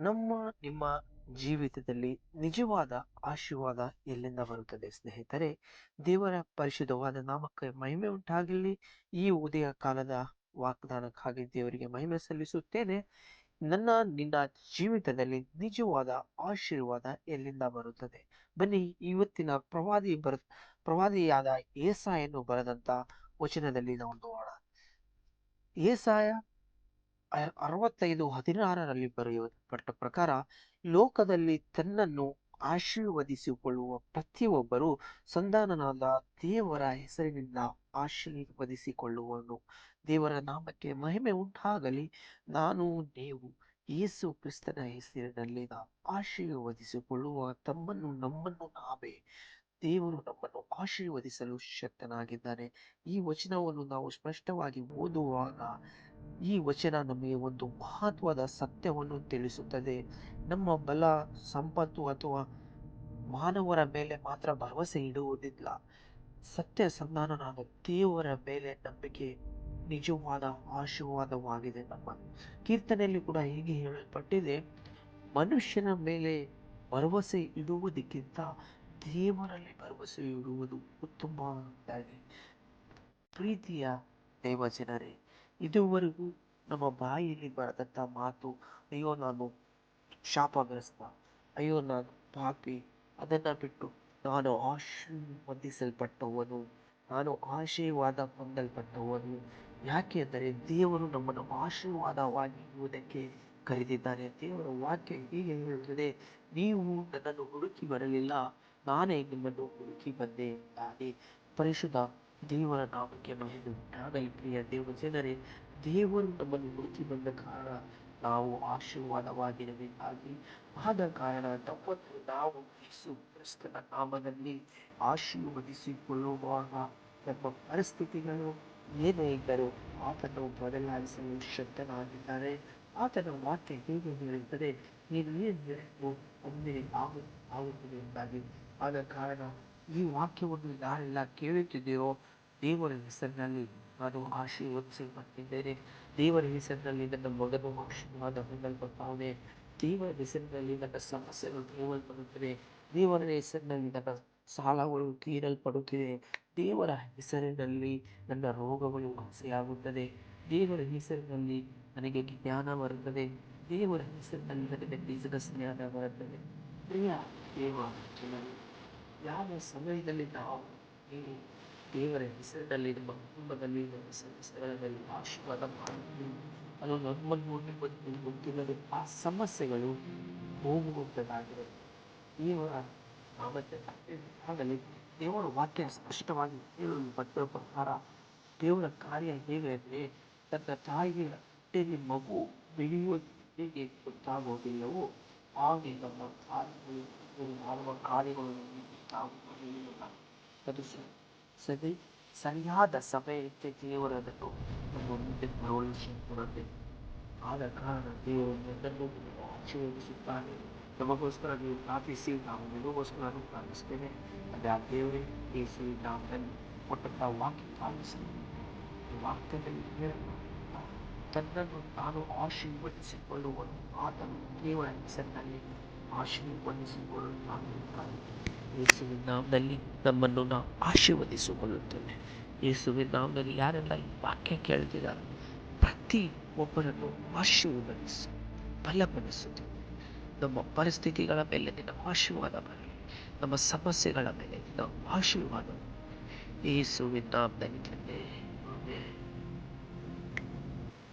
ನಮ್ಮ ನಿಮ್ಮ ಜೀವಿತದಲ್ಲಿ ನಿಜವಾದ ಆಶೀರ್ವಾದ ಎಲ್ಲಿಂದ ಬರುತ್ತದೆ ಸ್ನೇಹಿತರೆ? ದೇವರ ಪರಿಶುದ್ಧವಾದ ನಾಮಕ್ಕೆ ಮಹಿಮೆ ಉಂಟಾಗಲಿ. ಈ ಉದಯ ಕಾಲದ ವಾಗ್ದಾನಕ್ಕಾಗಿ ದೇವರಿಗೆ ಮಹಿಮೆ ಸಲ್ಲಿಸುತ್ತೇನೆ. ನನ್ನ ನಿನ್ನ ಜೀವಿತದಲ್ಲಿ ನಿಜವಾದ ಆಶೀರ್ವಾದ ಎಲ್ಲಿಂದ ಬರುತ್ತದೆ? ಬನ್ನಿ, ಇವತ್ತಿನ ಪ್ರವಾದಿಯಾದ ಏಸಾಯನು ಬರೆದಂತ ವಚನದಲ್ಲಿ ನಾವು ನೋಡೋಣ. ಏಸಾಯ 65:16ರಲ್ಲಿ ಬರೆಯಲ್ಪಟ್ಟ ಪ್ರಕಾರ, ಲೋಕದಲ್ಲಿ ತನ್ನನ್ನು ಆಶೀರ್ವದಿಸಿಕೊಳ್ಳುವ ಪ್ರತಿಯೊಬ್ಬರು ಸಂಧಾನನಾದ ದೇವರ ಹೆಸರಿನಿಂದ ಆಶೀರ್ವದಿಸಿಕೊಳ್ಳುವನು. ದೇವರ ನಾಮಕ್ಕೆ ಮಹಿಮೆ ಉಂಟಾಗಲಿ. ನಾನು ನೀವು ಯೇಸು ಕ್ರಿಸ್ತನ ಹೆಸರಿನಲ್ಲಿ ಆಶೀರ್ವದಿಸಿಕೊಳ್ಳುವ ನಮ್ಮನ್ನು ನಾವೇ ದೇವರು ನಮ್ಮನ್ನು ಆಶೀರ್ವದಿಸಲು ಶಕ್ತನಾಗಿದ್ದಾನೆ. ಈ ವಚನವನ್ನು ನಾವು ಸ್ಪಷ್ಟವಾಗಿ ಓದುವಾಗ ಈ ವಚನ ನಮಗೆ ಒಂದು ಮಹತ್ವದ ಸತ್ಯವನ್ನು ತಿಳಿಸುತ್ತದೆ. ನಮ್ಮ ಬಲ, ಸಂಪತ್ತು ಅಥವಾ ಮಾನವರ ಮೇಲೆ ಮಾತ್ರ ಭರವಸೆ ಇಡುವುದಿಲ್ಲ. ಸತ್ಯ ಸಂಧಾನನಾದ ದೇವರ ಮೇಲೆ ನಂಬಿಕೆ ನಿಜವಾದ ಆಶೀರ್ವಾದವಾಗಿದೆ. ನಮ್ಮ ಕೀರ್ತನೆಯಲ್ಲಿ ಕೂಡ ಹೀಗೆ ಹೇಳಲ್ಪಟ್ಟಿದೆ, ಮನುಷ್ಯನ ಮೇಲೆ ಭರವಸೆ ಇಡುವುದಕ್ಕಿಂತ ದೇವರಲ್ಲಿ ಭರವಸೆ ಇಡುವುದು ಉತ್ತಮವಾಗಿದೆ. ಪ್ರೀತಿಯ ದೇವ ಜನರೇ, ಇದುವರೆಗೂ ನಮ್ಮ ಬಾಯಲ್ಲಿ ಬರದಂತ ಮಾತು, ಅಯ್ಯೋ ನಾನು ಶಾಪಗ್ರಸ್ತ, ಅಯ್ಯೋ ನಾನು ಪಾಪಿ, ಅದನ್ನ ಬಿಟ್ಟು ನಾನು ಆಶೀರ್ವದಿಸಲ್ಪಟ್ಟವನು, ನಾನು ಆಶೀರ್ವಾದ ಹೊಂದಲ್ಪಟ್ಟವನು. ಯಾಕೆ ಅಂದರೆ ದೇವರು ನಮ್ಮನ್ನು ಆಶೀರ್ವಾದವಾಗಿ ಇರುವುದಕ್ಕೆ ಕರೆದಿದ್ದಾನೆ. ದೇವರ ವಾಕ್ಯ ಹೀಗೆ ಹೇಳುತ್ತದೆ, ನೀವು ನನ್ನನ್ನು ಹುಡುಕಿ ಬರಲಿಲ್ಲ, ನಾನೇ ನಿಮ್ಮನ್ನು ಹುಡುಕಿ ಬಂದೆ ಎಂದಾಗಿ. ಪರಿಶುದ್ಧ ದೇವರ ನಾಮಕ್ಕೆ ಮಹಿಮೆ ಉಂಟಾಗಲಿ. ಪ್ರಿಯ ದೇವ ಜನರೇ, ದೇವರು ನಮ್ಮನ್ನು ಹುಡುಕಿ ಬಂದ ಕಾರಣ ನಾವು ಆಶೀರ್ವಾದವಾಗಿರಬೇಕಾಗಿ, ಆದ ಕಾರಣ ನಮ್ಮನ್ನು ನಾವು ಯೇಸು ಕ್ರಿಸ್ತನ ನಾಮದಲ್ಲಿ ಆಶೀರ್ವದಿಸಿಕೊಳ್ಳುವಾಗ ನಮ್ಮ ಪರಿಸ್ಥಿತಿಗಳು ಏನೇ ಇದ್ದರೂ ಆತನು ಬದಲಾಯಿಸಲು ಶಕ್ತನಾಗಿದ್ದಾನೆ. ಆತನ ವಾಕ್ಯ ಹೇಗೆ ಹೇಳುತ್ತದೆ, ನೀನು ಏನು ಹೇಳಿದ್ರು ಒಂದೇ ಆಗುತ್ತದೆ ಎಂದಾಗಿ. ಆದ ಕಾರಣ ಈ ವಾಕ್ಯವನ್ನು ಯಾರೆಲ್ಲ ಕೇಳುತ್ತಿದ್ದೀರೋ, ದೇವರ ಹೆಸರಿನಲ್ಲಿ ನಾನು ಆಶೀರ್ವದಿಸಲ್ಪಟ್ಟಿದ್ದೇನೆ. ದೇವರ ಹೆಸರಿನಲ್ಲಿ ನನ್ನ ಮಗನು ಆಶೀರ್ವಾದ ಹೊಂದಲ್ಪಟ್ಟವನೇ. ದೇವರ ಹೆಸರಿನಲ್ಲಿ ನನ್ನ ಸಮಸ್ಯೆಗಳು ಹೋಗಲ್ಪಡುತ್ತವೆ. ದೇವರ ಹೆಸರಿನಲ್ಲಿ ನನ್ನ ಸಾಲಗಳು ತೀರಲ್ಪಡುತ್ತಿದೆ. ದೇವರ ಹೆಸರಿನಲ್ಲಿ ನನ್ನ ರೋಗಗಳು ವಾಸಿಯಾಗುತ್ತದೆ. ದೇವರ ಹೆಸರಿನಲ್ಲಿ ನನಗೆ ಜ್ಞಾನ ಬರುತ್ತದೆ. ದೇವರ ಹೆಸರಿನಲ್ಲಿ ನನಗೆ ಬಿಸಿನೆಸ್ ಜ್ಞಾನ ಬರುತ್ತದೆ. ಪ್ರಿಯ ದೇವ ಜನರು, ಯಾವ ಸಮಯದಲ್ಲಿ ನೀವು ದೇವರ ಹೆಸರಿನಲ್ಲಿ ನಮ್ಮ ಕುಟುಂಬದಲ್ಲಿ, ನಮ್ಮ ಸದಸ್ಯರಲ್ಲಿ ಆಶೀರ್ವಾದ ಮಾಡುತ್ತೀವಿ, ಅದು ನಮ್ಮನ್ನು ನಿಮ್ಮನ್ನು ಗೊತ್ತಿಲ್ಲದೆ ಆ ಸಮಸ್ಯೆಗಳು ಹೋಗುವಂಥದ್ದಾಗಿದೆ. ದೇವರ ನಾಮಕ್ಕೆ ಆಗಲಿ. ದೇವರ ವಾಕ್ಯ ಸ್ಪಷ್ಟವಾಗಿ ಹೇಳಲ್ಪಟ್ಟ ಪ್ರಕಾರ ದೇವರ ಕಾರ್ಯ ಹೇಗೆ ಅಂದರೆ, ತನ್ನ ತಾಯಿಗೆ ಹೊಟ್ಟೆಯಲ್ಲಿ ಮಗು ಬೆಳೆಯುವುದು ಹೇಗೆ ಗೊತ್ತಾಗುವುದಿಲ್ಲವೋ ಹಾಗೆ ನಮ್ಮ ಕಾರ್ಯಗಳು ಮಾಡುವ ಕಾರ್ಯಗಳು ಗೊತ್ತಾಗುವುದಿಲ್ಲ. ಅದು ಸರಿಯಾದ ಸಮಯಕ್ಕೆ ದೇವರನ್ನು ನಮ್ಮ ಮುಂದೆ ಬರವಣಿಗೆ. ಆದ ಕಾರಣ ದೇವರು ನನ್ನನ್ನು ಆಶೀರ್ವದಿಸುತ್ತಾನೆ. ನಮಗೋಸ್ಕರ ನೀವು ಪ್ರಾರ್ಥಿಸಿ, ನಾವು ನಿಮಗೋಸ್ಕರ ಪ್ರಾರ್ಥಿಸ್ತೇವೆ. ಅದೇ ಆ ದೇವರೇ ಯೇಸುವಿನ ನಾಮದಲ್ಲಿ ಕೊಟ್ಟಂತಹ ವಾಕ್ಯ ಪಾಲಿಸಿ. ವಾಕ್ಯದಲ್ಲಿ ತನ್ನನ್ನು ತಾನು ಆಶೀರ್ವದಿಸಿಕೊಳ್ಳುವನು. ಆತನು ದೇವರ ಹೆಸರಿನಲ್ಲಿ ಆಶೀರ್ವದಿಸಿಕೊಳ್ಳುತ್ತಾನೆ. ಯೇಸುವಿನ ನಾಮದಲ್ಲಿ ನಮ್ಮನ್ನು ನಾವು ಆಶೀರ್ವದಿಸಿಕೊಳ್ಳುತ್ತೇವೆ. ಯೇಸುವಿನ ನಾಮದಲ್ಲಿ ಯಾರೆಲ್ಲ ಈ ವಾಕ್ಯ ಕೇಳ್ತಿದ್ದಾರೆ, ಪ್ರತಿ ಒಬ್ಬರನ್ನು ಆಶೀರ್ವದಿಸಿ ಬಲಪಡಿಸುತ್ತೆ. ನಮ್ಮ ಪರಿಸ್ಥಿತಿಗಳ ಮೇಲೆ ನಿನ್ನ ಆಶೀರ್ವಾದ ಬರಲಿ. ನಮ್ಮ ಸಮಸ್ಯೆಗಳ ಮೇಲೆ ನಿನ್ನ ಆಶೀರ್ವಾದ ಯೇಸುವಿನ ನಾಮದಲ್ಲಿ ತಂದೆ,